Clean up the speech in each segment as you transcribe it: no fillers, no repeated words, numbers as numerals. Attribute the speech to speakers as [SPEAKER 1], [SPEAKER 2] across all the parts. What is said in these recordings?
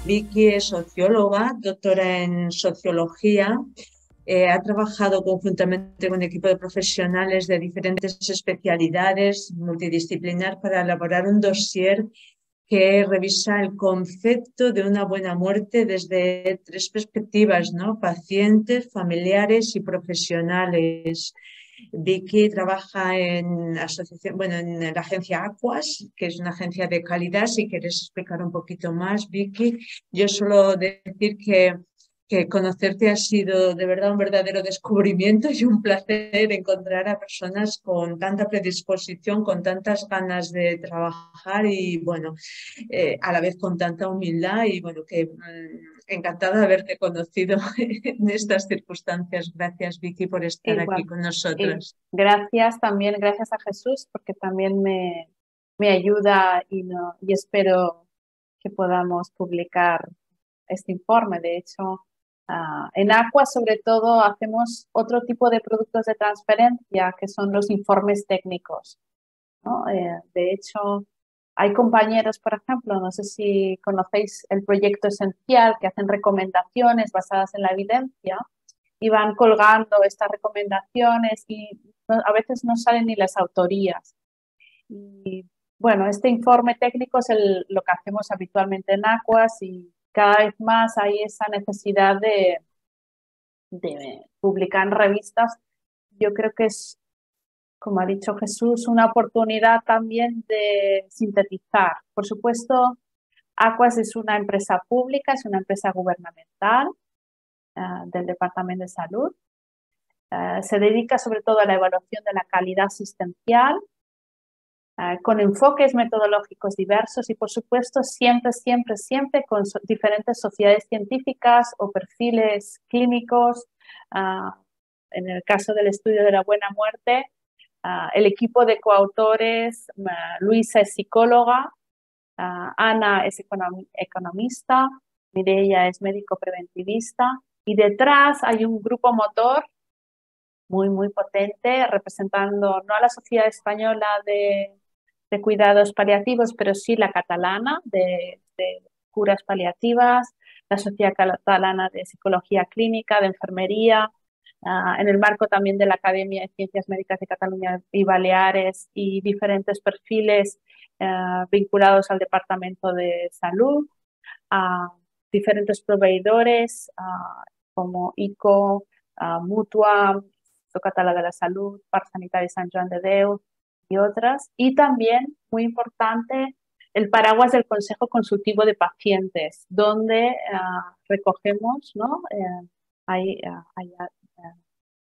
[SPEAKER 1] Vicky es socióloga, doctora en sociología. Ha trabajado conjuntamente con un equipo de profesionales de diferentes especialidades multidisciplinar para elaborar un dossier que revisa el concepto de una buena muerte desde tres perspectivas, ¿no? Pacientes, familiares y profesionales. Vicky trabaja en asociación, bueno, en la agencia Aquas, que es una agencia de calidad. Si quieres explicar un poquito más, Vicky. Yo suelo decir que conocerte ha sido de verdad un verdadero descubrimiento y un placer encontrar a personas con tanta predisposición, con tantas ganas de trabajar y, bueno, a la vez con tanta humildad y, bueno, que encantada de haberte conocido en estas circunstancias. Gracias, Vicky, por estar aquí
[SPEAKER 2] Igual.
[SPEAKER 1] con
[SPEAKER 2] Y
[SPEAKER 1] nosotros.
[SPEAKER 2] gracias también, gracias a Jesús, porque también me ayuda y, no, y espero que podamos publicar este informe. De hecho, en Aqua sobre todo hacemos otro tipo de productos de transferencia que son los informes técnicos, ¿no? De hecho, hay compañeros, por ejemplo, no sé si conocéis el proyecto Esencial, que hacen recomendaciones basadas en la evidencia y van colgando estas recomendaciones y a veces no salen ni las autorías. Y bueno, este informe técnico es lo que hacemos habitualmente en Aquas y cada vez más hay esa necesidad de publicar en revistas. Yo creo que es, como ha dicho Jesús, una oportunidad también de sintetizar. Por supuesto, Aquas es una empresa pública, es una empresa gubernamental del Departamento de Salud. Se dedica sobre todo a la evaluación de la calidad asistencial, con enfoques metodológicos diversos y, por supuesto, siempre con diferentes sociedades científicas o perfiles clínicos. En el caso del estudio de la buena muerte, el equipo de coautores, Luisa es psicóloga, Ana es economista, Mireia es médico preventivista y detrás hay un grupo motor muy potente representando no a la Sociedad Española de Cuidados Paliativos, pero sí la catalana de curas paliativas, la Sociedad Catalana de Psicología Clínica, de Enfermería, en el marco también de la Academia de Ciencias Médicas de Cataluña y Baleares y diferentes perfiles vinculados al Departamento de Salud, a diferentes proveedores como ICO, Mutua, Instituto Català de la Salud, Parc Sanitari Sant Joan de Déu y otras. Y también, muy importante, el paraguas del Consejo Consultivo de Pacientes, donde recogemos, ¿no? Hay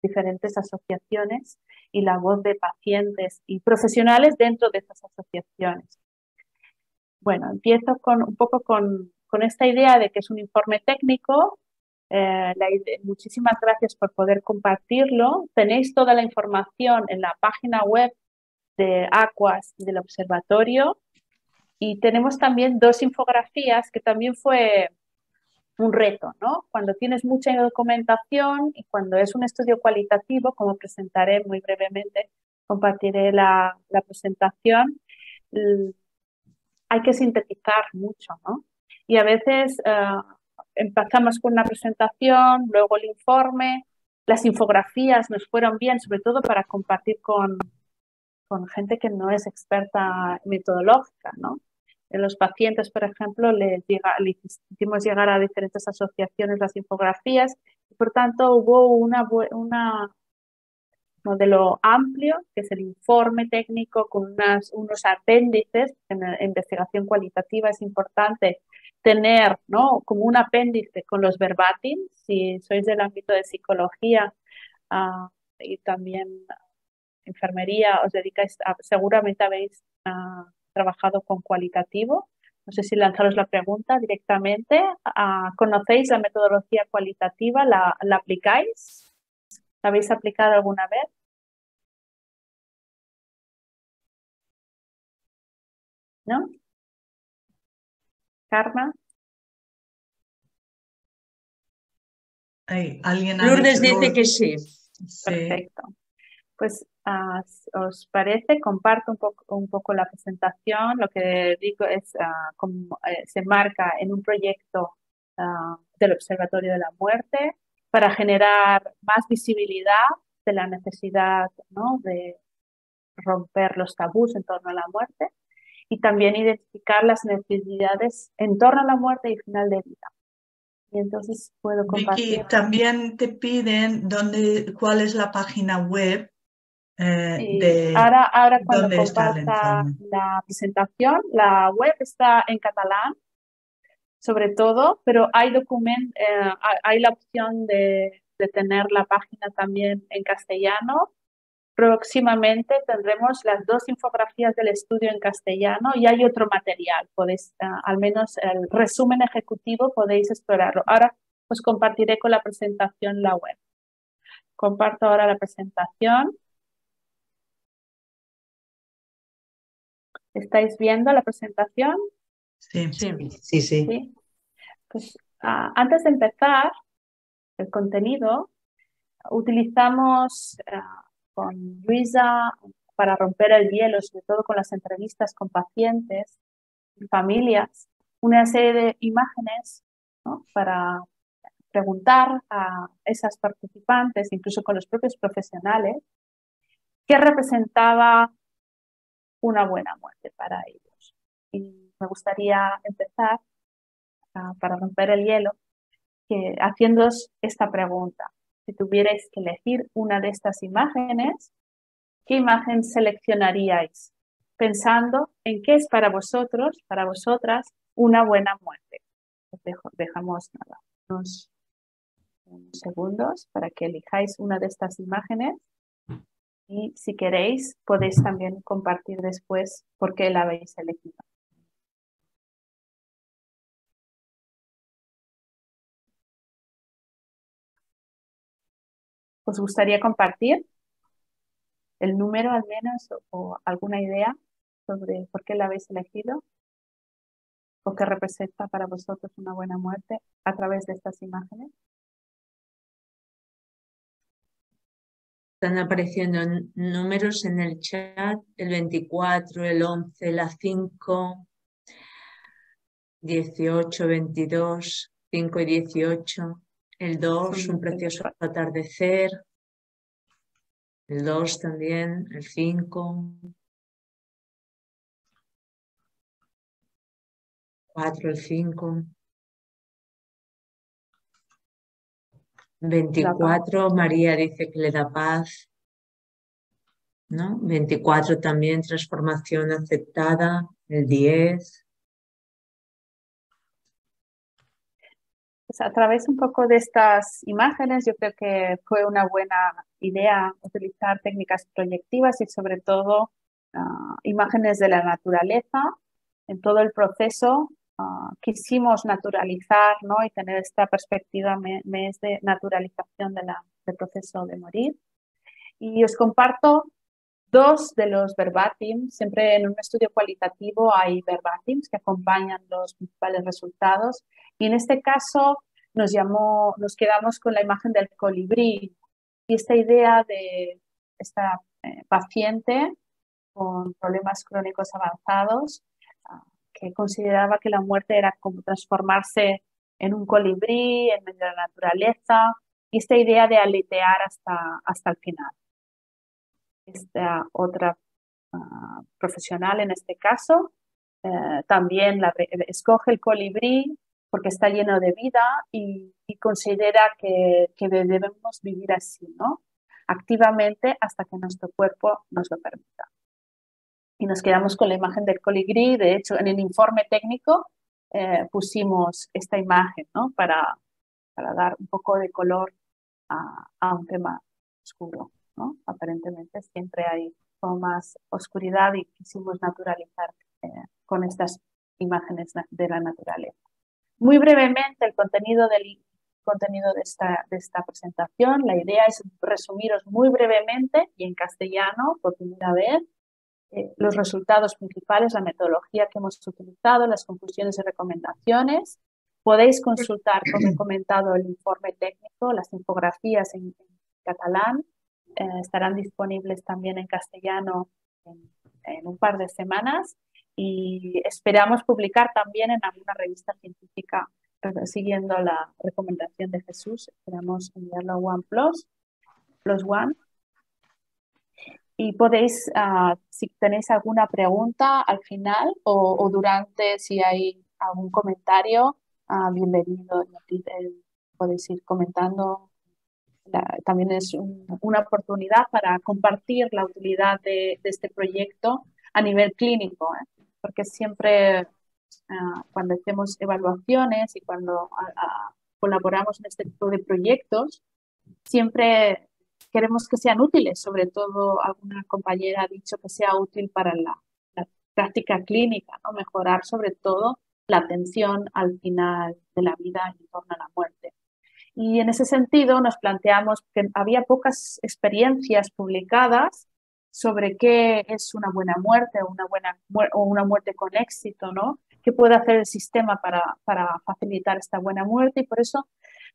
[SPEAKER 2] diferentes asociaciones y la voz de pacientes y profesionales dentro de esas asociaciones. Bueno, empiezo un poco con esta idea de que es un informe técnico. Muchísimas gracias por poder compartirlo. Tenéis toda la información en la página web de Aquas y del observatorio. Y tenemos también dos infografías que también fue un reto, ¿no? Cuando tienes mucha documentación y cuando es un estudio cualitativo, como presentaré muy brevemente, compartiré la presentación, hay que sintetizar mucho, ¿no? Y a veces empezamos con una presentación, luego el informe, las infografías nos fueron bien, sobre todo para compartir con gente que no es experta metodológica, ¿no? En los pacientes, por ejemplo, les hicimos llegar a diferentes asociaciones las infografías y, por tanto, hubo una modelo amplio, que es el informe técnico con unos apéndices. En la investigación cualitativa es importante tener, ¿no?, como un apéndice con los verbatim, si sois del ámbito de psicología y también enfermería, os dedicáis seguramente habéis trabajado con cualitativo. No sé si lanzaros la pregunta directamente. ¿Conocéis la metodología cualitativa? ¿La aplicáis? ¿La habéis aplicado alguna vez? ¿No? Karma.
[SPEAKER 3] Alguien ha
[SPEAKER 1] Lourdes
[SPEAKER 3] dicho
[SPEAKER 1] dice que sí.
[SPEAKER 3] sí.
[SPEAKER 2] Perfecto. Pues, ¿os parece? Comparto un poco la presentación. Lo que digo es cómo se marca en un proyecto del Observatorio de la Muerte para generar más visibilidad de la necesidad, ¿no?, de romper los tabús en torno a la muerte y también identificar las necesidades en torno a la muerte y final de vida. Y entonces puedo compartir.
[SPEAKER 3] Vicky, también te piden cuál es la página web de
[SPEAKER 2] ahora cuando
[SPEAKER 3] dónde está el
[SPEAKER 2] comparta
[SPEAKER 3] informe.
[SPEAKER 2] la presentación, la web está en catalán, sobre todo, pero hay hay la opción de tener la página también en castellano. Próximamente tendremos las 2 infografías del estudio en castellano y hay otro material. Podéis, al menos el resumen ejecutivo, podéis explorarlo. Ahora os compartiré con la presentación la web. Comparto ahora la presentación. ¿Estáis viendo la presentación?
[SPEAKER 3] Sí.
[SPEAKER 2] Sí. Pues, antes de empezar el contenido, utilizamos con Luisa para romper el hielo, sobre todo con las entrevistas con pacientes y familias, una serie de imágenes, ¿no?, para preguntar a esas participantes, incluso con los propios profesionales, qué representaba una buena muerte para ellos. Y me gustaría empezar para romper el hielo haciéndoos esta pregunta. Si tuvierais que elegir una de estas imágenes, ¿qué imagen seleccionaríais? Pensando en qué es para vosotros, para vosotras, una buena muerte. Os dejamos unos segundos para que elijáis una de estas imágenes y si queréis podéis también compartir después por qué la habéis elegido. ¿Os gustaría compartir el número al menos o alguna idea sobre por qué la habéis elegido o qué representa para vosotros una buena muerte a través de estas imágenes?
[SPEAKER 1] Están apareciendo números en el chat, el 24, el 11, la 5, 18, 22, 5 y 18, el 2, un precioso atardecer, el 2 también, el 5, 4, el 5, 24, María dice que le da paz, ¿no? 24 también, transformación aceptada, el 10.
[SPEAKER 2] Pues a través un poco de estas imágenes, yo creo que fue una buena idea utilizar técnicas proyectivas y sobre todo imágenes de la naturaleza. En todo el proceso quisimos naturalizar, ¿no?, y tener esta perspectiva de naturalización del proceso de morir. Y os comparto 2 de los verbatims. Siempre en un estudio cualitativo hay verbatims que acompañan los principales resultados. Y en este caso nos quedamos con la imagen del colibrí y esta idea de esta paciente con problemas crónicos avanzados que consideraba que la muerte era como transformarse en un colibrí en medio de la naturaleza y esta idea de aletear hasta el final. Esta otra profesional en este caso también escoge el colibrí porque está lleno de vida y considera que debemos vivir así, ¿no?, activamente hasta que nuestro cuerpo nos lo permita. Y nos quedamos con la imagen del colibrí. De hecho, en el informe técnico pusimos esta imagen, ¿no?, para dar un poco de color a un tema oscuro, ¿no? Aparentemente siempre hay como más oscuridad y quisimos naturalizar con estas imágenes de la naturaleza. Muy brevemente el contenido de esta presentación. La idea es resumiros muy brevemente y en castellano por primera vez los resultados principales, la metodología que hemos utilizado, las conclusiones y recomendaciones. Podéis consultar, como he comentado, el informe técnico, las infografías en catalán estarán disponibles también en castellano en un par de semanas y esperamos publicar también en alguna revista científica siguiendo la recomendación de Jesús. Esperamos enviarlo a OnePlus, Plus One. Y podéis, si tenéis alguna pregunta al final o durante, si hay algún comentario, bienvenido. Podéis ir comentando. También es una oportunidad para compartir la utilidad de este proyecto a nivel clínico, porque siempre cuando hacemos evaluaciones y cuando colaboramos en este tipo de proyectos, siempre queremos que sean útiles, sobre todo alguna compañera ha dicho que sea útil para la práctica clínica, ¿no? Mejorar sobre todo la atención al final de la vida en torno a la muerte. Y en ese sentido nos planteamos que había pocas experiencias publicadas sobre qué es una buena muerte o una muerte con éxito, ¿no? ¿Qué puede hacer el sistema para facilitar esta buena muerte? Y por eso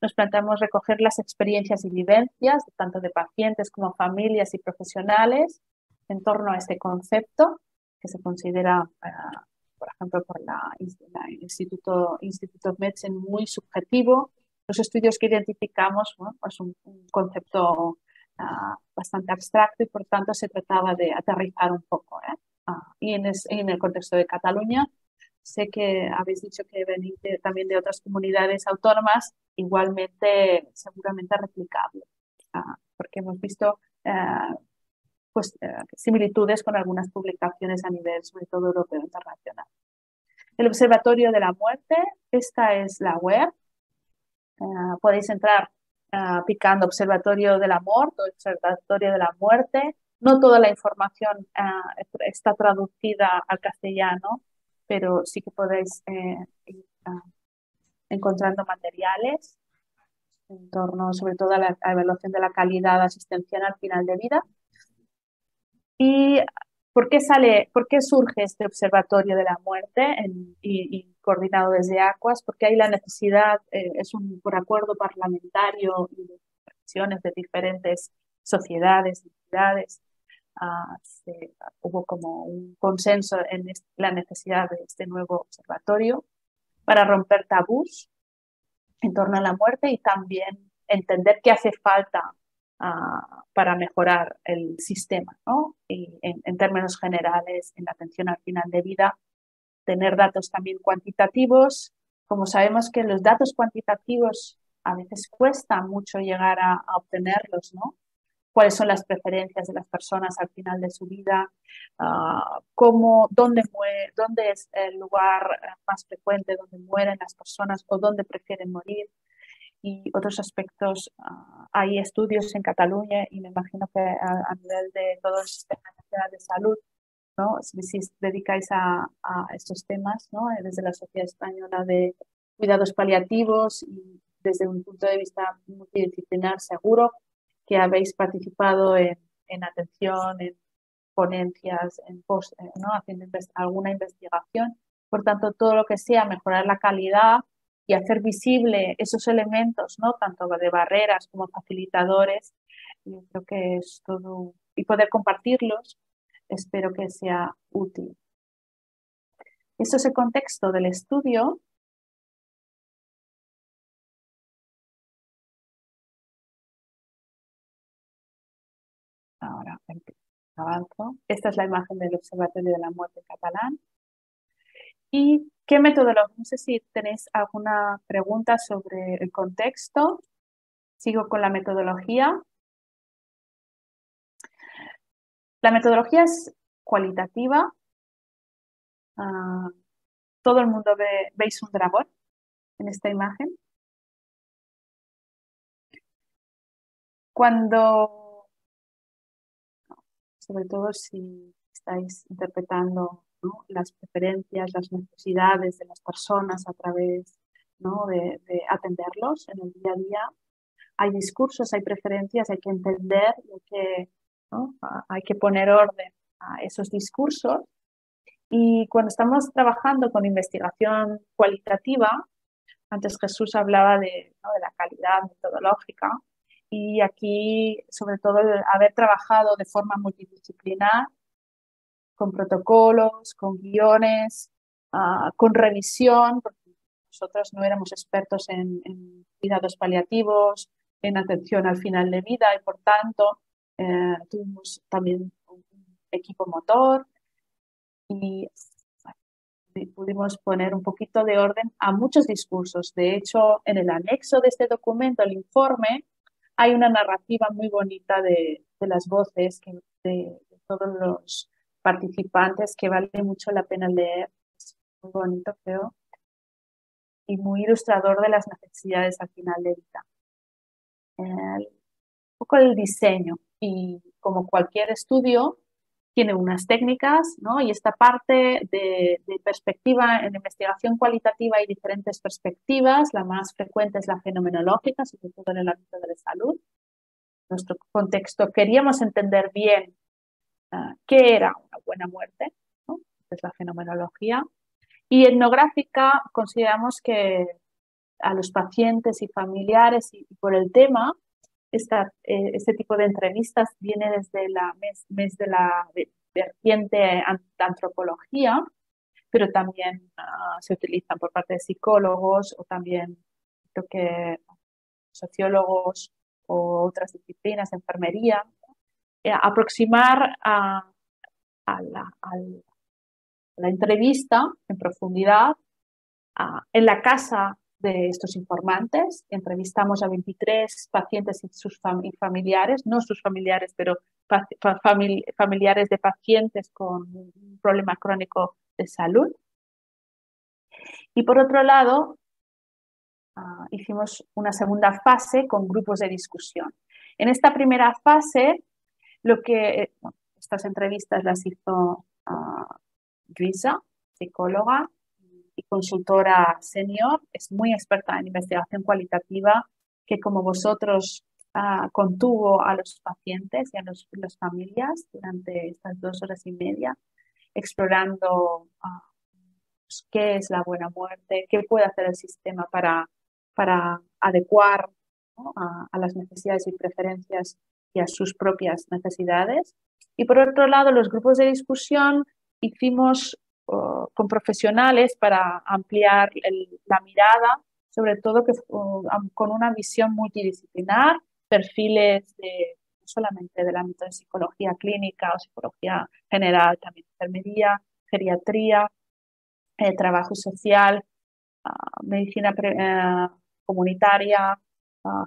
[SPEAKER 2] nos planteamos recoger las experiencias y vivencias, tanto de pacientes como familias y profesionales, en torno a este concepto, que se considera, por ejemplo, por la Institute of Medicine muy subjetivo. Los estudios que identificamos, bueno, pues un concepto bastante abstracto y por tanto se trataba de aterrizar un poco. Y en el contexto de Cataluña, sé que habéis dicho que venís también de otras comunidades autónomas, igualmente seguramente replicable, porque hemos visto similitudes con algunas publicaciones a nivel, sobre todo europeo e internacional. El Observatorio de la Muerte, esta es la web. Podéis entrar picando Observatorio del Amor o Observatorio de la Muerte. No toda la información está traducida al castellano, pero sí que podéis ir encontrando materiales en torno sobre todo a la evaluación de la calidad asistencial al final de vida. ¿Y por qué surge este Observatorio de la Muerte y coordinado desde Aquas? Porque hay la necesidad, por acuerdo parlamentario y de acciones de diferentes sociedades, entidades, hubo como un consenso en la necesidad de este nuevo observatorio para romper tabús en torno a la muerte y también entender qué hace falta para mejorar el sistema, ¿no? Y en términos generales, en la atención al final de vida, tener datos también cuantitativos. Como sabemos que los datos cuantitativos a veces cuesta mucho llegar a obtenerlos, ¿no? Cuáles son las preferencias de las personas al final de su vida, dónde es el lugar más frecuente donde mueren las personas o dónde prefieren morir. Y otros aspectos, hay estudios en Cataluña y me imagino que a nivel de todo el sistema nacional de salud, ¿no? Si dedicáis a estos temas, ¿no? Desde la Sociedad Española de Cuidados Paliativos y desde un punto de vista multidisciplinar, seguro que habéis participado en atención, en ponencias, ¿no? Haciendo alguna investigación. Por tanto, todo lo que sea mejorar la calidad y hacer visible esos elementos, ¿no? Tanto de barreras como facilitadores, yo creo que es todo, y poder compartirlos, espero que sea útil. Eso es el contexto del estudio. Ahora avanzo. Esta es la imagen del Observatorio de la Muerte catalán. ¿Y qué metodología? No sé si tenéis alguna pregunta sobre el contexto. Sigo con la metodología. La metodología es cualitativa. Todo el mundo veis un dragón en esta imagen. Sobre todo si estáis interpretando, ¿no? Las preferencias, las necesidades de las personas a través, ¿no? de atenderlos en el día a día. Hay discursos, hay preferencias, hay que entender, ¿no? Hay que poner orden a esos discursos. Y cuando estamos trabajando con investigación cualitativa, antes Jesús hablaba ¿no? de la calidad metodológica, Y aquí, sobre todo, el haber trabajado de forma multidisciplinar, con protocolos, con guiones, con revisión, porque nosotros no éramos expertos en cuidados paliativos, en atención al final de vida y por tanto tuvimos también un equipo motor y pudimos poner un poquito de orden a muchos discursos. De hecho, en el anexo de este documento, el informe, hay una narrativa muy bonita de las voces de todos los participantes que vale mucho la pena leer. Es muy bonito, creo, y muy ilustrador de las necesidades al final de vida. Un poco el diseño y como cualquier estudio tiene unas técnicas, ¿no? Y esta parte de perspectiva en investigación cualitativa hay diferentes perspectivas. La más frecuente es la fenomenológica, sobre todo en el ámbito de la salud. En nuestro contexto queríamos entender bien qué era una buena muerte, ¿no? Es la fenomenología. Y etnográfica consideramos que a los pacientes y familiares y por el tema, este tipo de entrevistas viene desde la mes de la vertiente de antropología, pero también se utilizan por parte de psicólogos o también creo que sociólogos o otras disciplinas, enfermería, aproximar a la entrevista en profundidad en la casa de estos informantes. Entrevistamos a 23 pacientes y sus familiares, no sus familiares, pero familiares de pacientes con un problema crónico de salud. Y por otro lado, hicimos una segunda fase con grupos de discusión. En esta primera fase, estas entrevistas las hizo Luisa, psicóloga y consultora senior, es muy experta en investigación cualitativa, que como vosotros contuvo a los pacientes y a las familias durante estas 2 horas y media, explorando qué es la buena muerte, qué puede hacer el sistema para adecuar, ¿no? a las necesidades y preferencias y a sus propias necesidades. Y por otro lado, los grupos de discusión hicimos con profesionales para ampliar la mirada, sobre todo con una visión multidisciplinar, perfiles no solamente del ámbito de psicología clínica o psicología general, también enfermería, geriatría, trabajo social, medicina comunitaria,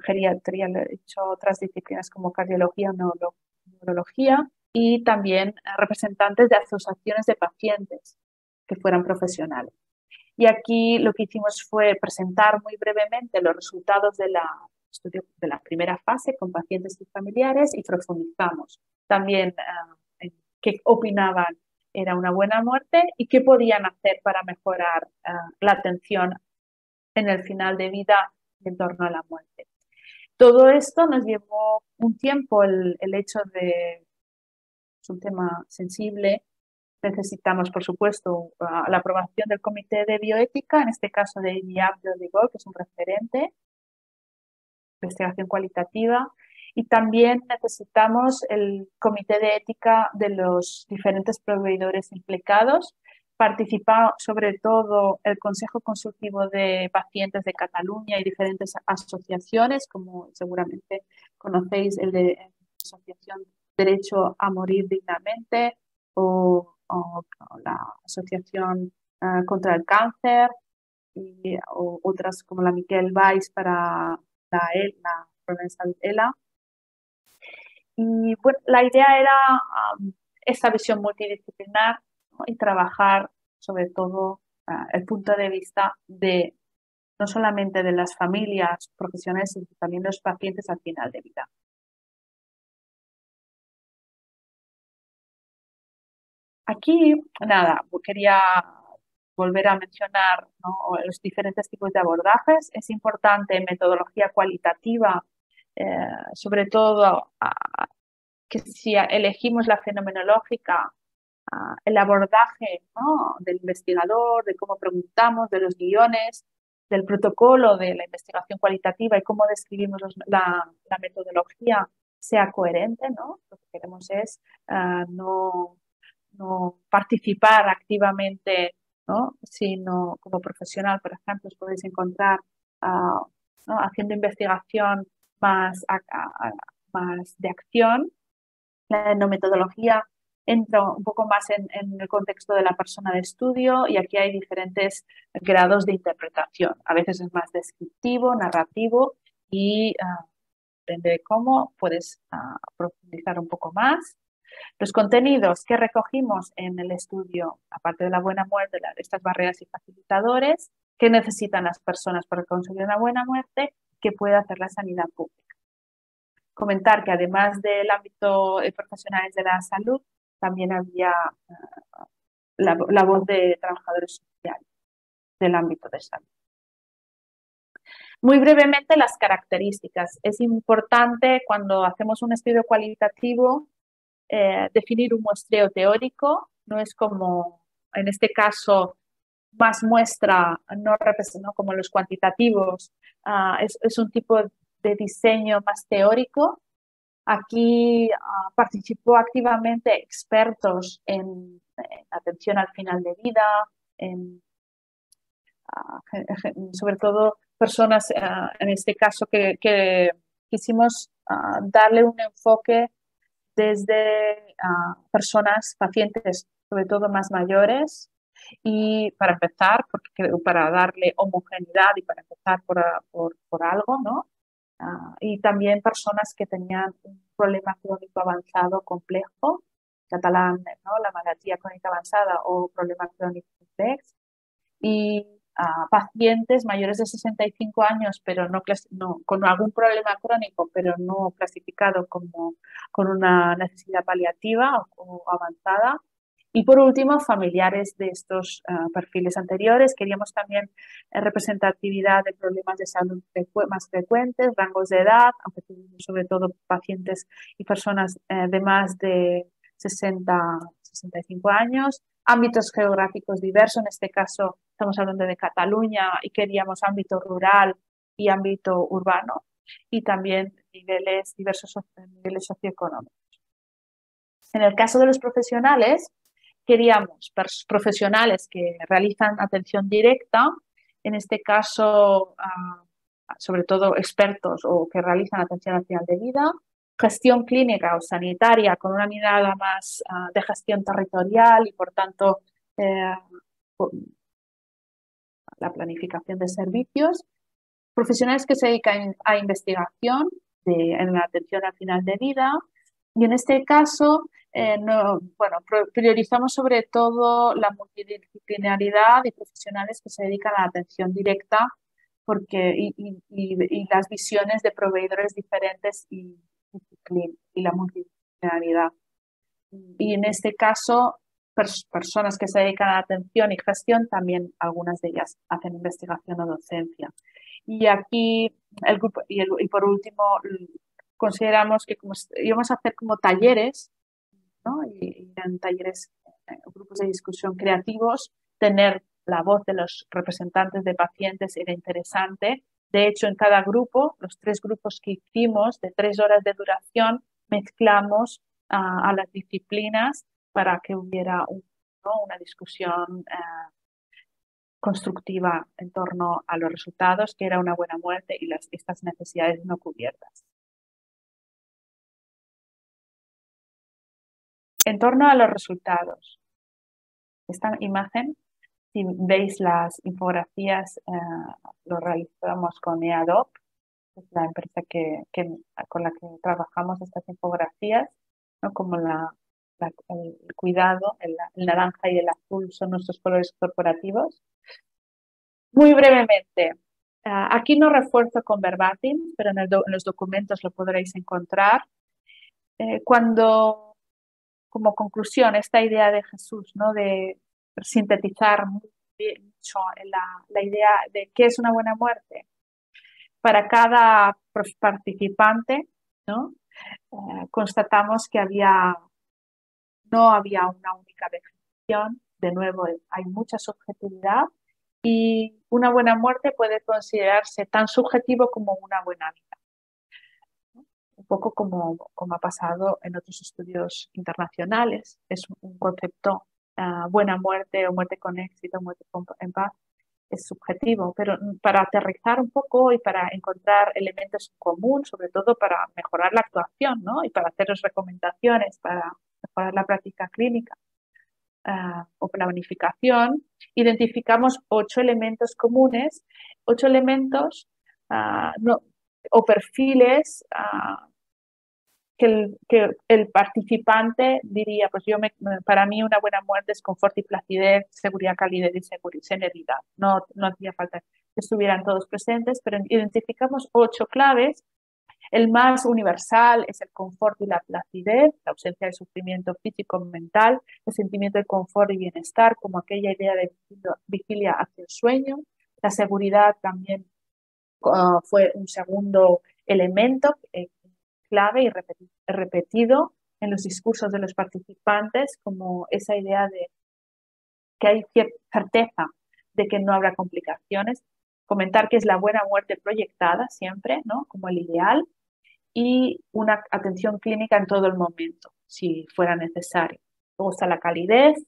[SPEAKER 2] geriatría, he hecho otras disciplinas como cardiología, neurología y también representantes de asociaciones de pacientes que fueran profesionales. Y aquí lo que hicimos fue presentar muy brevemente los resultados del estudio de la primera fase con pacientes y familiares y profundizamos también en qué opinaban era una buena muerte y qué podían hacer para mejorar la atención en el final de vida en torno a la muerte. Todo esto nos llevó un tiempo el hecho de es un tema sensible. Necesitamos, por supuesto, la aprobación del Comité de Bioética, en este caso de INIAP de Oligol, que es un referente de investigación cualitativa, y también necesitamos el Comité de Ética de los diferentes proveedores implicados. Participa sobre todo el Consejo Consultivo de Pacientes de Cataluña y diferentes asociaciones, como seguramente conocéis, el de la Asociación Derecho a Morir Dignamente o la Asociación contra el Cáncer o otras como la Miquel Valls para la Salud ELA. Y bueno, la idea era esa visión multidisciplinar, ¿no? Y trabajar sobre todo el punto de vista de no solamente de las familias profesionales, sino también de los pacientes al final de vida. Aquí, nada, quería volver a mencionar, ¿no? los diferentes tipos de abordajes. Es importante en metodología cualitativa, sobre todo que si elegimos la fenomenológica, el abordaje, ¿no? del investigador, de cómo preguntamos, de los guiones, del protocolo de la investigación cualitativa y cómo describimos la metodología sea coherente, ¿no? Lo que queremos es no participar activamente, ¿no? Sino como profesional, por ejemplo, os podéis encontrar ¿no? haciendo investigación más de acción. La etnometodología entra un poco más en el contexto de la persona de estudio y aquí hay diferentes grados de interpretación. A veces es más descriptivo, narrativo y depende de cómo puedes profundizar un poco más. Los contenidos que recogimos en el estudio, aparte de la buena muerte, estas barreras y facilitadores, ¿qué necesitan las personas para conseguir una buena muerte? ¿Qué puede hacer la sanidad pública? Comentar que además del ámbito de profesionales de la salud, también había la voz de trabajadores sociales del ámbito de salud. Muy brevemente, las características. Es importante cuando hacemos un estudio cualitativo definir un muestreo teórico. No es como, en este caso, más muestra, no como los cuantitativos. Es un tipo de diseño más teórico. Aquí participó activamente expertos en atención al final de vida, sobre todo personas, en este caso, que quisimos darle un enfoque desde personas, pacientes, sobre todo más mayores, y para empezar, para darle homogeneidad y para empezar por algo, ¿no? Y también personas que tenían un problema crónico avanzado complejo, catalán, ¿no? La malaltía crónica avanzada o problema crónico complejo, y pacientes mayores de 65 años, pero no, con algún problema crónico, pero no clasificado como con una necesidad paliativa o avanzada. Y por último, familiares de estos perfiles anteriores. Queríamos también representatividad de problemas de salud más frecuentes, rangos de edad, aunque tuvimos sobre todo pacientes y personas de más de 65 años, ámbitos geográficos diversos, en este caso estamos hablando de Cataluña y queríamos ámbito rural y ámbito urbano, y también diversos niveles socioeconómicos. En el caso de los profesionales, queríamos profesionales que realizan atención directa, en este caso, sobre todo expertos o que realizan atención al final de vida, gestión clínica o sanitaria con una mirada más de gestión territorial y, por tanto, la planificación de servicios, profesionales que se dedican a investigación en la atención al final de vida, y en este caso priorizamos sobre todo la multidisciplinaridad y profesionales que se dedican a la atención directa y las visiones de proveedores diferentes y la multidisciplinaridad. Y en este caso, personas que se dedican a la atención y gestión, también algunas de ellas hacen investigación o docencia. Y aquí, el grupo, y por último, consideramos que íbamos a hacer como talleres, ¿no? Y en talleres, grupos de discusión creativos, tener la voz de los representantes de pacientes era interesante. De hecho, en cada grupo, los 3 grupos que hicimos de 3 horas de duración, mezclamos a las disciplinas para que hubiera una discusión constructiva en torno a los resultados, que era una buena muerte y estas necesidades no cubiertas. En torno a los resultados, esta imagen, si veis las infografías, lo realizamos con EADOP, es la empresa con la que trabajamos estas infografías, ¿no? Como el cuidado, el naranja y el azul son nuestros colores corporativos. Muy brevemente, aquí no refuerzo con verbatim, pero en los documentos lo podréis encontrar. Cuando, como conclusión, esta idea de Jesús, ¿no? De sintetizar mucho la idea de qué es una buena muerte para cada participante, ¿no? Constatamos que no había una única definición. De nuevo, hay mucha subjetividad Y una buena muerte puede considerarse tan subjetivo como una buena vida. Un poco como ha pasado en otros estudios internacionales. Es un concepto, buena muerte o muerte con éxito, muerte en paz, es subjetivo, pero para aterrizar un poco y para encontrar elementos en común, sobre todo para mejorar la actuación, ¿no? Y para haceros recomendaciones para mejorar la práctica clínica, o planificación, identificamos 8 elementos comunes, 8 elementos, no, o perfiles, que el participante diría, pues para mí una buena muerte es confort y placidez, seguridad, calidez y serenidad. No hacía falta que estuvieran todos presentes, pero identificamos 8 claves. El más universal es el confort y la placidez, la ausencia de sufrimiento físico o mental, el sentimiento de confort y bienestar, como aquella idea de vigilia hacia el sueño. La seguridad también fue un segundo elemento clave y repetido en los discursos de los participantes, como esa idea de que hay certeza de que no habrá complicaciones, comentar que es la buena muerte proyectada siempre, ¿no? Como el ideal, y una atención clínica en todo el momento, si fuera necesario. Luego está la calidez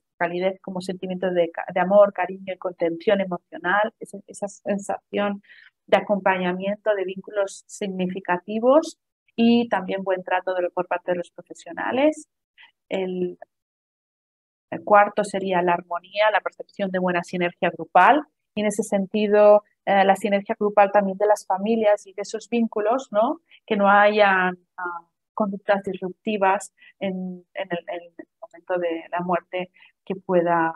[SPEAKER 2] como sentimiento de amor, cariño y contención emocional, esa sensación de acompañamiento, de vínculos significativos y también buen trato por parte de los profesionales. El cuarto sería la armonía, la percepción de buena sinergia grupal. Y en ese sentido, la sinergia grupal también de las familias y de esos vínculos, ¿no? Que no haya conductas disruptivas en el momento de la muerte que pueda,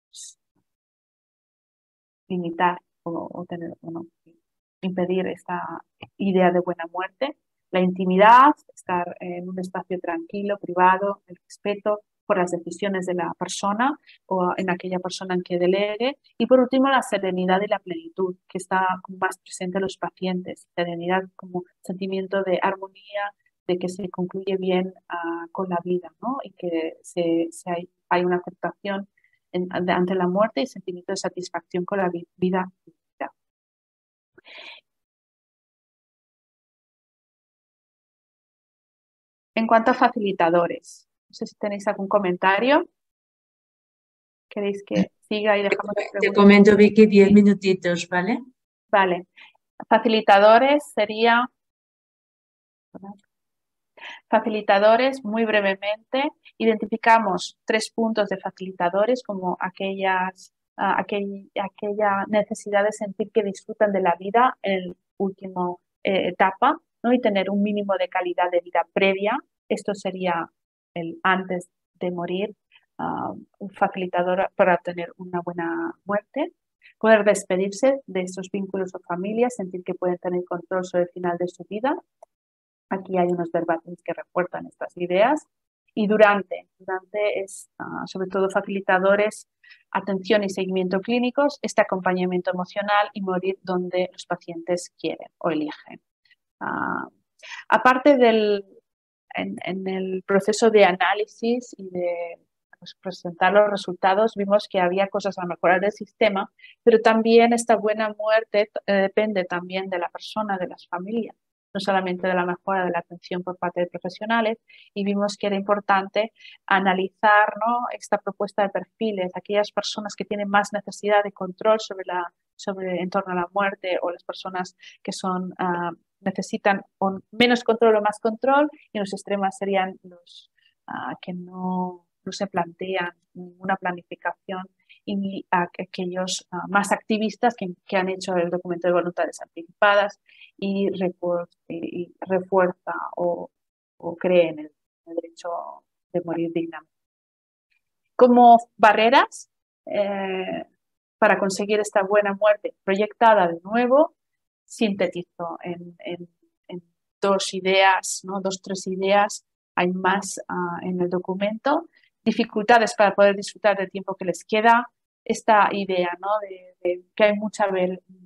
[SPEAKER 2] pues, limitar o tener, bueno, impedir esta idea de buena muerte. La intimidad, estar en un espacio tranquilo, privado, el respeto por las decisiones de la persona o en aquella persona en que delegue. Y por último, la serenidad y la plenitud, que está más presente en los pacientes. Serenidad como sentimiento de armonía, de que se concluye bien con la vida, ¿no? Y que hay una aceptación ante la muerte y sentimiento de satisfacción con la vida. En cuanto a facilitadores, no sé si tenéis algún comentario. ¿Queréis que siga y dejamos las
[SPEAKER 1] Te
[SPEAKER 2] preguntas?
[SPEAKER 1] comento, Vicky, 10 minutitos, ¿vale?
[SPEAKER 2] Vale. Facilitadores sería... Facilitadores, muy brevemente, identificamos 3 puntos de facilitadores como aquella necesidad de sentir que disfrutan de la vida en la última etapa, ¿no? Y tener un mínimo de calidad de vida previa. Esto sería el antes de morir, un facilitador para tener una buena muerte. Poder despedirse de esos vínculos o familias, sentir que pueden tener control sobre el final de su vida. Aquí hay unos verbatims que refuerzan estas ideas. Y durante es sobre todo facilitadores, atención y seguimiento clínicos, este acompañamiento emocional y morir donde los pacientes quieren o eligen. Aparte en el proceso de análisis y de presentar los resultados, vimos que había cosas a mejorar del sistema, pero también esta buena muerte depende también de la persona, de las familias, no solamente de la mejora de la atención por parte de profesionales, y vimos que era importante analizar, ¿no? Esta propuesta de perfiles, aquellas personas que tienen más necesidad de control sobre en torno a la muerte, o las personas que necesitan menos control o más control, y los extremos serían los que no se plantean ninguna planificación, y aquellos más activistas que han hecho el documento de voluntades anticipadas y refuerza o cree en el derecho de morir dignamente. Como barreras para conseguir esta buena muerte proyectada de nuevo, sintetizo en 2 ideas, ¿no? 2, 3 ideas, hay más en el documento. Dificultades para poder disfrutar del tiempo que les queda. Esta idea, ¿no? de que hay mucha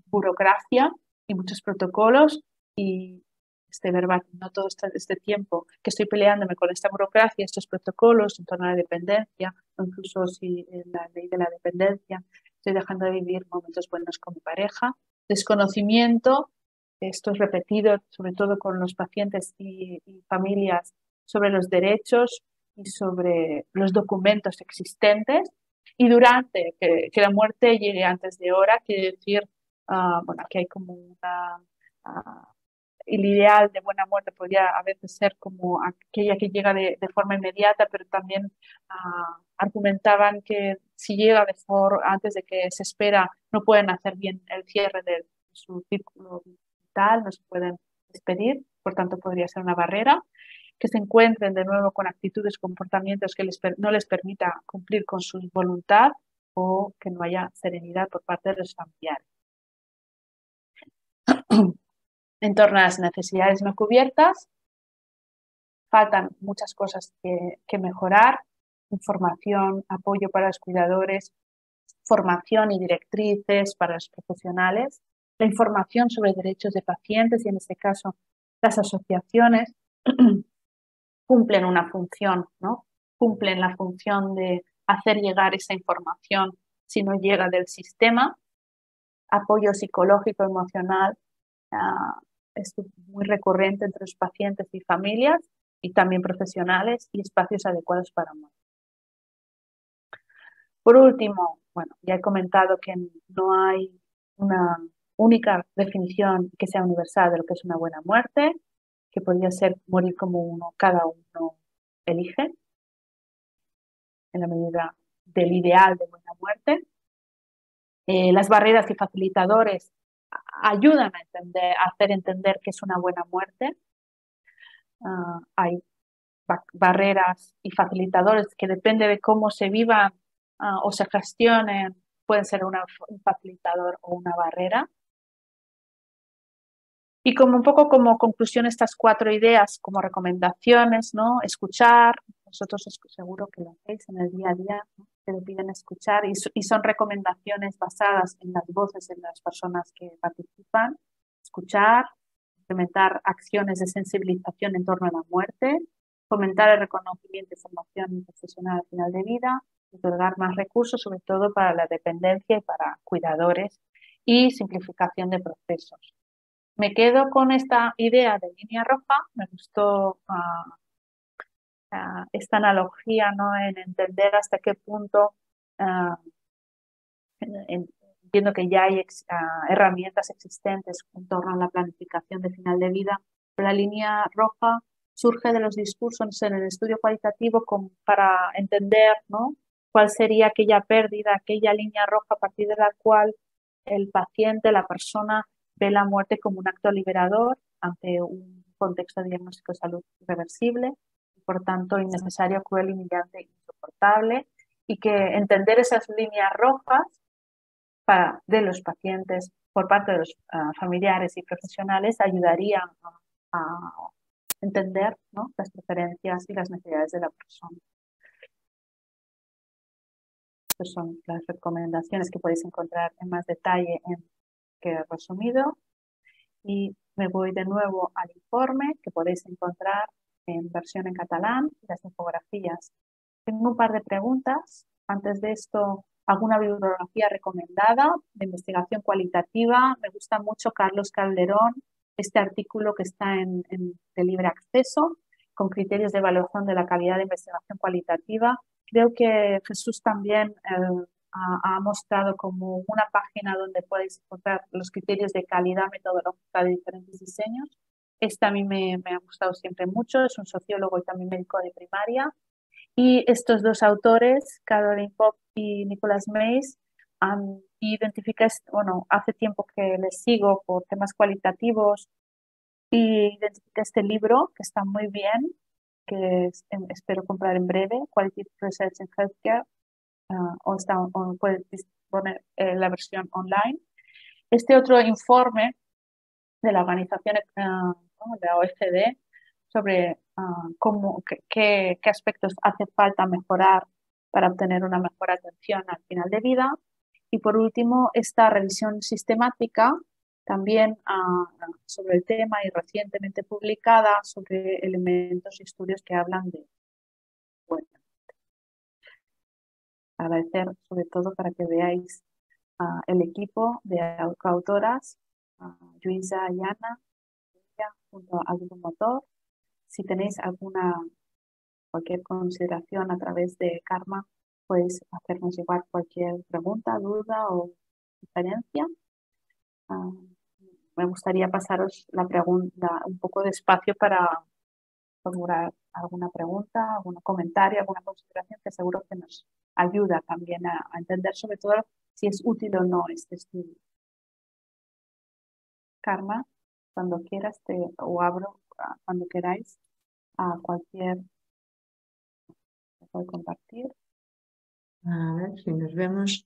[SPEAKER 2] burocracia y muchos protocolos, y este verbatim, ¿no? Todo este tiempo que estoy peleándome con esta burocracia, estos protocolos en torno a la dependencia, o incluso si en la ley de la dependencia, estoy dejando de vivir momentos buenos con mi pareja. Desconocimiento, esto es repetido sobre todo con los pacientes y familias, sobre los derechos y sobre los documentos existentes. Y durante, que la muerte llegue antes de hora, quiere decir, bueno, aquí hay como una... el ideal de buena muerte podría a veces ser como aquella que llega de forma inmediata, pero también argumentaban que si llega mejor antes de que se espera, no pueden hacer bien el cierre de su círculo vital, no se pueden despedir, por tanto podría ser una barrera. Que se encuentren de nuevo con actitudes, comportamientos que no les permita cumplir con su voluntad o que no haya serenidad por parte de los familiares. En torno a las necesidades no cubiertas, faltan muchas cosas que mejorar: información, apoyo para los cuidadores, formación y directrices para los profesionales, la información sobre derechos de pacientes y en este caso las asociaciones cumplen una función, ¿no? Cumplen la función de hacer llegar esa información si no llega del sistema. Apoyo psicológico, emocional, esto es muy recurrente entre los pacientes y familias y también profesionales, y espacios adecuados para morir. Por último, bueno, ya he comentado que no hay una única definición que sea universal de lo que es una buena muerte, que podría ser morir como cada uno elige, en la medida del ideal de buena muerte. Las barreras y facilitadores ayudan a hacer entender qué es una buena muerte. Hay barreras y facilitadores que depende de cómo se vivan o se gestionen, pueden ser un facilitador o una barrera. Y como un poco como conclusión, estas 4 ideas como recomendaciones, ¿no? Escuchar, vosotros seguro que lo hacéis en el día a día, ¿no? Que le piden escuchar y son recomendaciones basadas en las voces de las personas que participan. Escuchar, implementar acciones de sensibilización en torno a la muerte, fomentar el reconocimiento y formación profesional al final de vida, otorgar más recursos, sobre todo para la dependencia y para cuidadores, y simplificación de procesos. Me quedo con esta idea de línea roja, me gustó esta analogía, ¿no? En entender hasta qué punto entiendo que ya hay herramientas existentes en torno a la planificación de final de vida, pero la línea roja surge de los discursos en el estudio cualitativo para entender, ¿no? Cuál sería aquella pérdida, aquella línea roja a partir de la cual el paciente, la persona, ve la muerte como un acto liberador ante un contexto de diagnóstico de salud irreversible, y por tanto innecesario, cruel, humillante e insoportable, y que entender esas líneas rojas de los pacientes por parte de los familiares y profesionales ayudaría a entender, ¿no? Las preferencias y las necesidades de la persona. Estas son las recomendaciones que podéis encontrar en más detalle que he resumido. Y me voy de nuevo al informe que podéis encontrar en versión en catalán y las infografías. Tengo un par de preguntas. Antes de esto, alguna bibliografía recomendada de investigación cualitativa. Me gusta mucho Carlos Calderón, este artículo que está de libre acceso, con criterios de evaluación de la calidad de investigación cualitativa. Creo que Jesús también ha mostrado como una página donde podéis encontrar los criterios de calidad metodológica de diferentes diseños. A mí me ha gustado siempre mucho, es un sociólogo y también médico de primaria. Y estos 2 autores, Caroline Popp y Nicholas Mays, hace tiempo que les sigo por temas cualitativos y identifiqué este libro que está muy bien, que espero comprar en breve, Qualitative Research in Healthcare, o puedes poner la versión online. Este otro informe de la organización de la OECD sobre qué aspectos hace falta mejorar para obtener una mejor atención al final de vida. Y por último, esta revisión sistemática también sobre el tema y recientemente publicada sobre elementos y estudios que hablan de bueno, agradecer sobre todo para que veáis el equipo de coautoras, Luisa y Ana, junto a Grupo Motor. Si tenéis cualquier consideración a través de Karma, podéis hacernos llegar cualquier pregunta, duda o diferencia. Me gustaría pasaros la pregunta un poco de espacio para formular alguna pregunta, algún comentario, alguna consideración que seguro que nos ayuda también a entender sobre todo si es útil o no este estudio. Karma, cuando quieras o abro cuando queráis a cualquier que puede compartir.
[SPEAKER 1] A ver si nos vemos.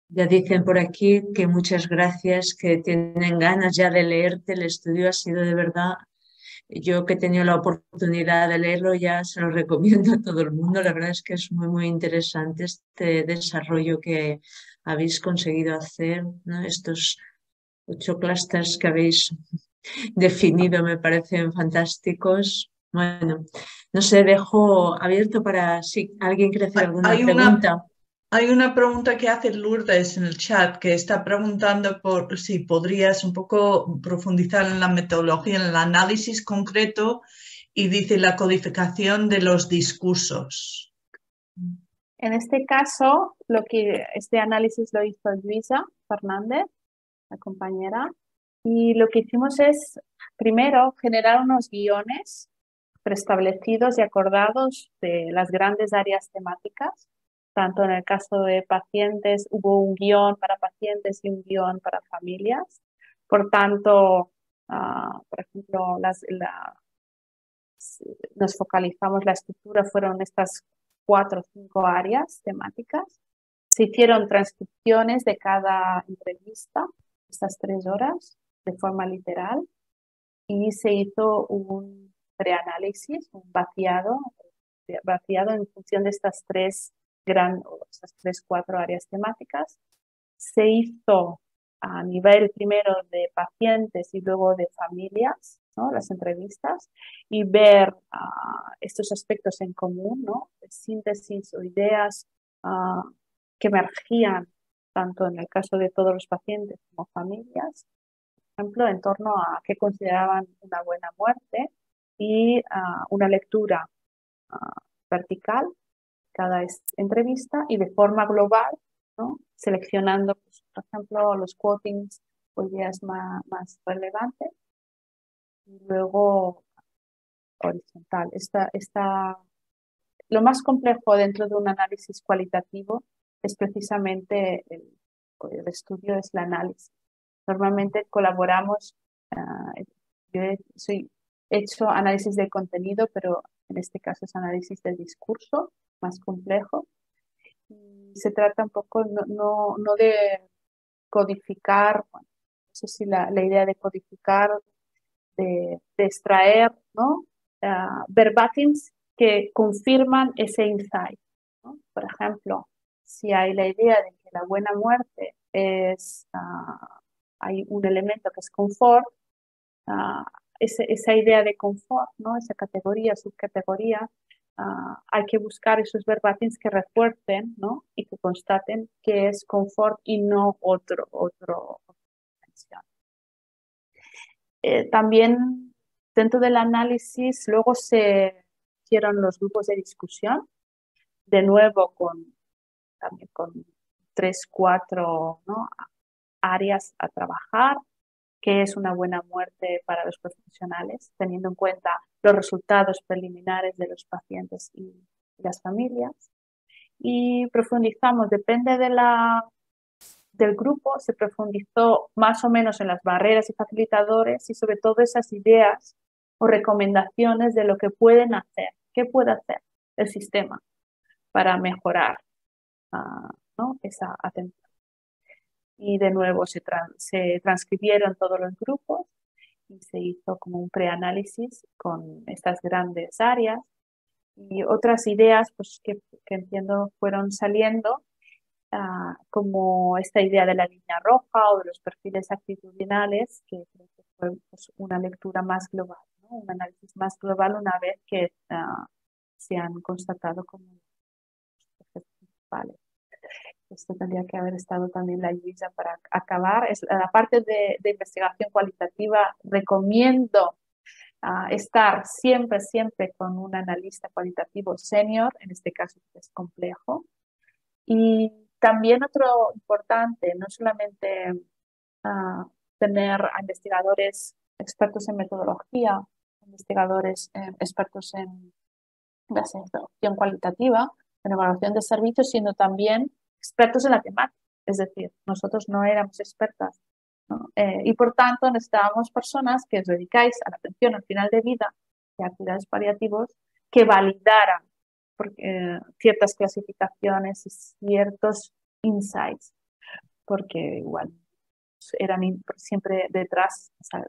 [SPEAKER 1] Ya dicen por aquí que muchas gracias, que tienen ganas ya de leerte. El estudio ha sido de verdad, yo que he tenido la oportunidad de leerlo, ya se lo recomiendo a todo el mundo. La verdad es que es muy, muy interesante este desarrollo que habéis conseguido hacer, ¿no? Estos 8 clústeres que habéis definido me parecen fantásticos. Bueno, no sé, dejo abierto para si alguien quiere hacer alguna pregunta.
[SPEAKER 3] Hay una pregunta que hace Lourdes en el chat, que está preguntando por si podrías un poco profundizar en la metodología, en el análisis concreto, y dice la codificación de los discursos.
[SPEAKER 2] En este caso, este análisis lo hizo Luisa Fernández, la compañera, y lo que hicimos es, primero, generar unos guiones preestablecidos y acordados de las grandes áreas temáticas. Tanto en el caso de pacientes, hubo un guión para pacientes y un guión para familias. Por tanto, por ejemplo, nos focalizamos, la estructura fueron estas 4 o 5 áreas temáticas. Se hicieron transcripciones de cada entrevista, estas 3 horas, de forma literal, y se hizo un preanálisis, un vaciado en función de estas 4 áreas temáticas. Se hizo a nivel primero de pacientes y luego de familias, ¿no? Las entrevistas, y ver estos aspectos en común, ¿no? De síntesis o ideas que emergían tanto en el caso de todos los pacientes como familias, por ejemplo, en torno a qué consideraban una buena muerte y una lectura vertical cada entrevista y de forma global, ¿no? Seleccionando, pues, por ejemplo, los quotings o ideas más relevantes y luego horizontal. Lo más complejo dentro de un análisis cualitativo es precisamente el estudio, es el análisis. Normalmente colaboramos, yo he hecho análisis de contenido, pero en este caso es análisis del discurso, más complejo. Y se trata un poco no de codificar, bueno, no sé si la idea de codificar, de extraer, ¿no? Verbatims que confirman ese insight, ¿no? Por ejemplo, si hay la idea de que la buena muerte es, hay un elemento que es confort, esa idea de confort, ¿no? Esa categoría, subcategoría, hay que buscar esos verbatims que refuercen, ¿no? Y que constaten que es confort y no otra dimensión. También dentro del análisis luego se hicieron los grupos de discusión, de nuevo también con 3, 4, ¿no? áreas a trabajar, qué es una buena muerte para los profesionales, teniendo en cuenta los resultados preliminares de los pacientes y las familias. Y profundizamos, depende del grupo, se profundizó más o menos en las barreras y facilitadores y sobre todo esas ideas o recomendaciones de lo que pueden hacer, qué puede hacer el sistema para mejorar, ¿no? esa atención. Y de nuevo se transcribieron todos los grupos y se hizo como un preanálisis con estas grandes áreas y otras ideas pues, que entiendo fueron saliendo, como esta idea de la línea roja o de los perfiles actitudinales, que creo que fue pues, una lectura más global, ¿no? Un análisis más global una vez que se han constatado como los efectos principales. Esto tendría que haber estado también la Luisa para acabar. Es la parte de investigación cualitativa. Recomiendo estar siempre, siempre con un analista cualitativo senior, en este caso es complejo. Y también otro importante, no solamente tener a investigadores expertos en metodología, investigadores expertos en la selección cualitativa, en evaluación de servicios, sino también expertos en la temática. Es decir, nosotros no éramos expertas, ¿no? Y por tanto necesitábamos personas que os dedicáis a la atención al final de vida y a cuidados paliativos que validaran ciertas clasificaciones y ciertos insights, porque igual eran siempre detrás, o sea,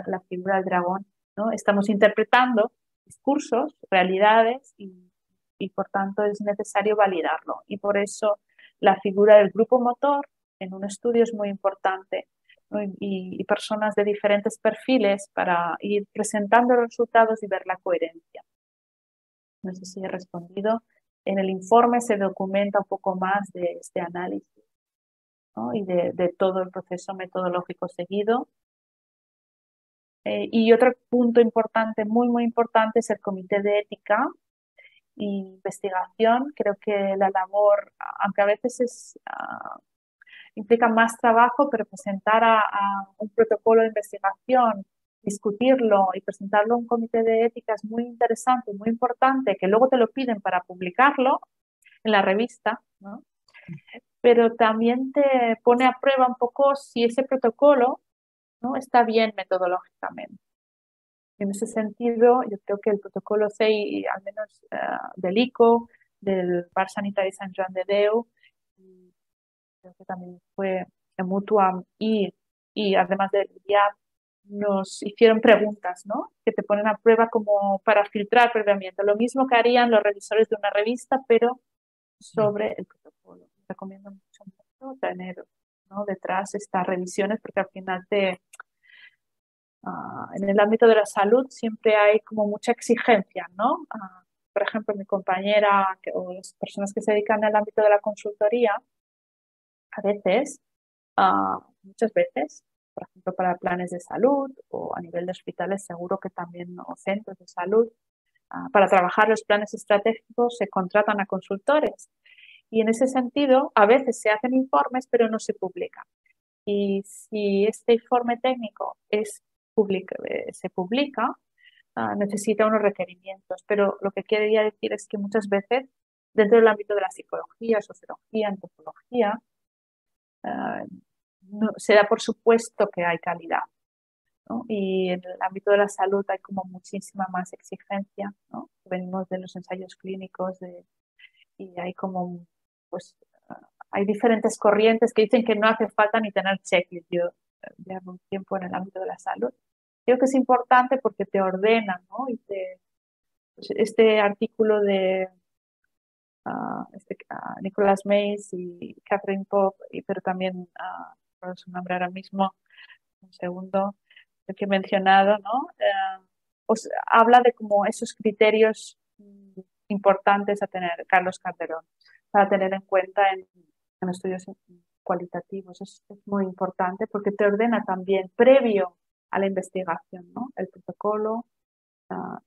[SPEAKER 2] la figura del dragón, ¿no? Estamos interpretando discursos, realidades y por tanto es necesario validarlo. Y por eso la figura del grupo motor en un estudio es muy importante, ¿no? Y personas de diferentes perfiles para ir presentando los resultados y ver la coherencia. No sé si he respondido. En el informe se documenta un poco más de este análisis, ¿no? Y de todo el proceso metodológico seguido. Y otro punto importante, muy, muy importante, es el comité de ética e investigación. Creo que la labor, aunque a veces implica más trabajo, pero presentar a un protocolo de investigación, discutirlo y presentarlo a un comité de ética es muy interesante, muy importante, que luego te lo piden para publicarlo en la revista, ¿no? Pero también te pone a prueba un poco si ese protocolo, ¿no?, está bien metodológicamente. En ese sentido, yo creo que el protocolo CEI, al menos del ICO, del Parc Sanitari Sant Joan de Déu, creo que también fue en Mutuam y además del IAP, nos hicieron preguntas, ¿no?, que te ponen a prueba como para filtrar previamente. Lo mismo que harían los revisores de una revista, pero sobre el protocolo. Recomiendo mucho tener, ¿no?, detrás estas revisiones, porque al final en el ámbito de la salud siempre hay como mucha exigencia, ¿no? Por ejemplo, mi compañera o las personas que se dedican al ámbito de la consultoría, a veces, muchas veces, por ejemplo, para planes de salud o a nivel de hospitales, seguro que también, o centros de salud, para trabajar los planes estratégicos se contratan a consultores. Y en ese sentido, a veces se hacen informes, pero no se publican. Y si este informe técnico se publica, necesita unos requerimientos. Pero lo que quería decir es que muchas veces, dentro del ámbito de la psicología, sociología, antropología, se da por supuesto que hay calidad, ¿no? Y en el ámbito de la salud hay como muchísima más exigencia, ¿no? Venimos de los ensayos clínicos y hay como, pues, hay diferentes corrientes que dicen que no hace falta ni tener checklist. Yo llevo un tiempo en el ámbito de la salud. Creo que es importante porque te ordena, ¿no? Y pues, este artículo de Nicholas Mays y Catherine Pop, pero también, por su nombre ahora mismo, un segundo, el que he mencionado, ¿no? Pues habla de como esos criterios importantes a tener, Carlos Calderón, para tener en cuenta en estudios cualitativos. Es muy importante porque te ordena también previo a la investigación, ¿no?, el protocolo,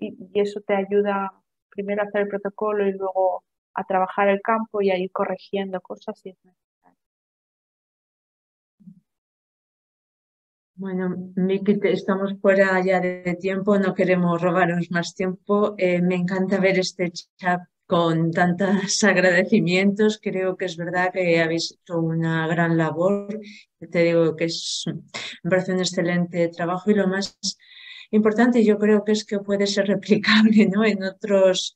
[SPEAKER 2] y eso te ayuda primero a hacer el protocolo y luego a trabajar el campo y a ir corrigiendo cosas si es necesario.
[SPEAKER 1] Bueno, Vicky, estamos fuera ya de tiempo, no queremos robaros más tiempo. Me encanta ver este chat con tantos agradecimientos. Creo que es verdad que habéis hecho una gran labor. Te digo que me parece un excelente trabajo y lo más importante yo creo que es que puede ser replicable, ¿no?, en otras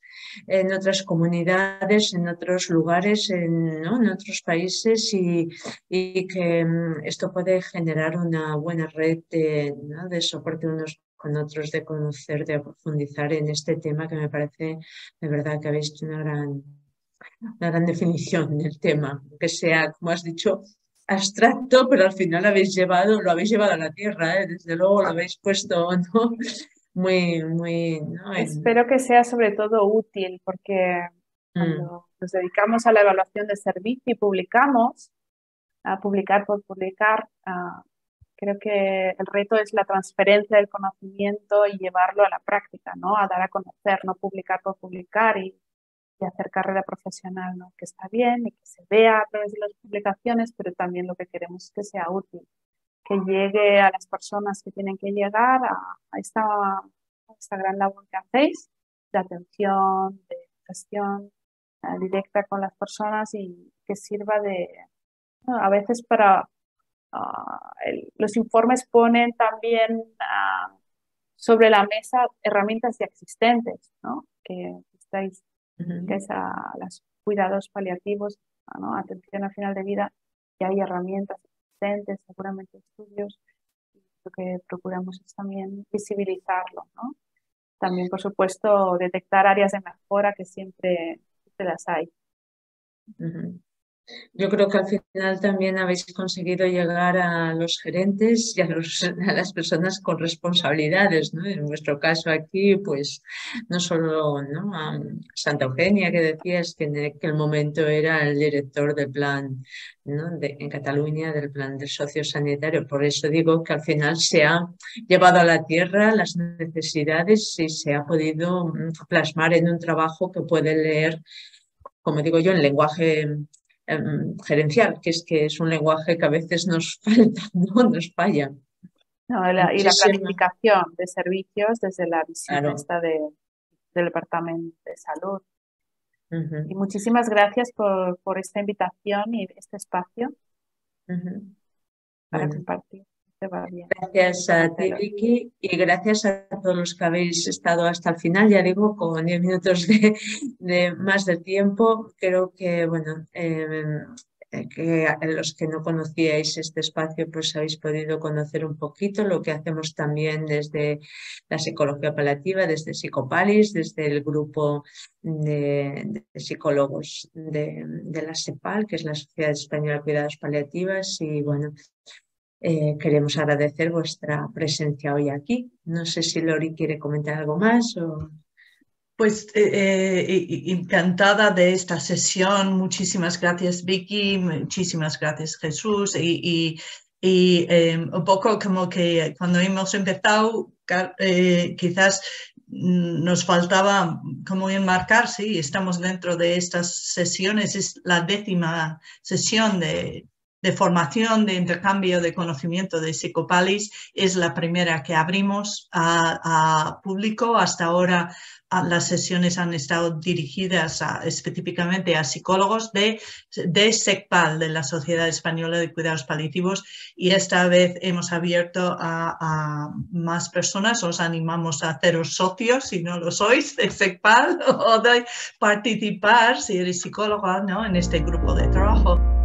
[SPEAKER 1] comunidades, en otros lugares, ¿no?, en otros países y que esto puede generar una buena red ¿no?, de soporte unos con otros, de conocer, de profundizar en este tema que me parece de verdad que habéis hecho una gran definición del tema, que sea, como has dicho, abstracto, pero al final lo habéis llevado a la tierra, ¿eh? Desde luego lo habéis puesto, ¿no?, muy, muy, ¿no?,
[SPEAKER 2] Espero que sea sobre todo útil, porque nos dedicamos a la evaluación de servicio y publicamos, a publicar por publicar. Creo que el reto es la transferencia del conocimiento y llevarlo a la práctica, ¿no? A dar a conocer, no publicar por publicar y hacer carrera profesional, ¿no? Que está bien y que se vea a través de las publicaciones, pero también lo que queremos es que sea útil, que llegue a las personas que tienen que llegar a esta gran labor que hacéis de atención, de gestión directa con las personas y que sirva de, bueno, a veces para, los informes ponen también sobre la mesa herramientas ya existentes, ¿no? Que estáis, que es a los cuidados paliativos, ¿no? Atención al final de vida, que hay herramientas existentes, seguramente estudios, y lo que procuramos es también visibilizarlo, ¿no? También, por supuesto, detectar áreas de mejora que siempre las hay.
[SPEAKER 1] Yo creo que al final también habéis conseguido llegar a los gerentes y a las personas con responsabilidades, ¿no? En vuestro caso aquí, pues no solo, ¿no? A Santa Eugenia, que decías que en aquel momento era el director del plan, ¿no? En Cataluña, del plan del sociosanitario. Por eso digo que al final se ha llevado a la tierra las necesidades y se ha podido plasmar en un trabajo que puede leer, como digo yo, en lenguaje gerencial, que es un lenguaje que a veces nos falta, ¿no? Nos falla.
[SPEAKER 2] No, y la planificación de servicios desde la visión esta del Departamento de Salud. Y muchísimas gracias por esta invitación y este espacio para compartir.
[SPEAKER 1] Gracias a ti, Vicky, y gracias a todos los que habéis estado hasta el final. Ya digo, con 10 minutos de más de tiempo. Creo que, bueno, que los que no conocíais este espacio, pues habéis podido conocer un poquito lo que hacemos también desde la psicología paliativa, desde Psicopalis, desde el grupo de psicólogos de la SEPAL, que es la Sociedad Española de Cuidados Paliativos, y bueno, queremos agradecer vuestra presencia hoy aquí. No sé si Lori quiere comentar algo más o...
[SPEAKER 3] Pues encantada de esta sesión. Muchísimas gracias, Vicky. Muchísimas gracias, Jesús. Y un poco como que cuando hemos empezado, quizás nos faltaba como enmarcar, sí, estamos dentro de estas sesiones. Es la 10ª sesión de formación, de intercambio de conocimiento de Psicopalis. Es la primera que abrimos a público. Hasta ahora las sesiones han estado dirigidas específicamente a psicólogos de SECPAL, de la Sociedad Española de Cuidados Paliativos, y esta vez hemos abierto a más personas. Os animamos a haceros socios, si no lo sois, de SECPAL, o de participar, si eres psicóloga, ¿no?, en este grupo de trabajo.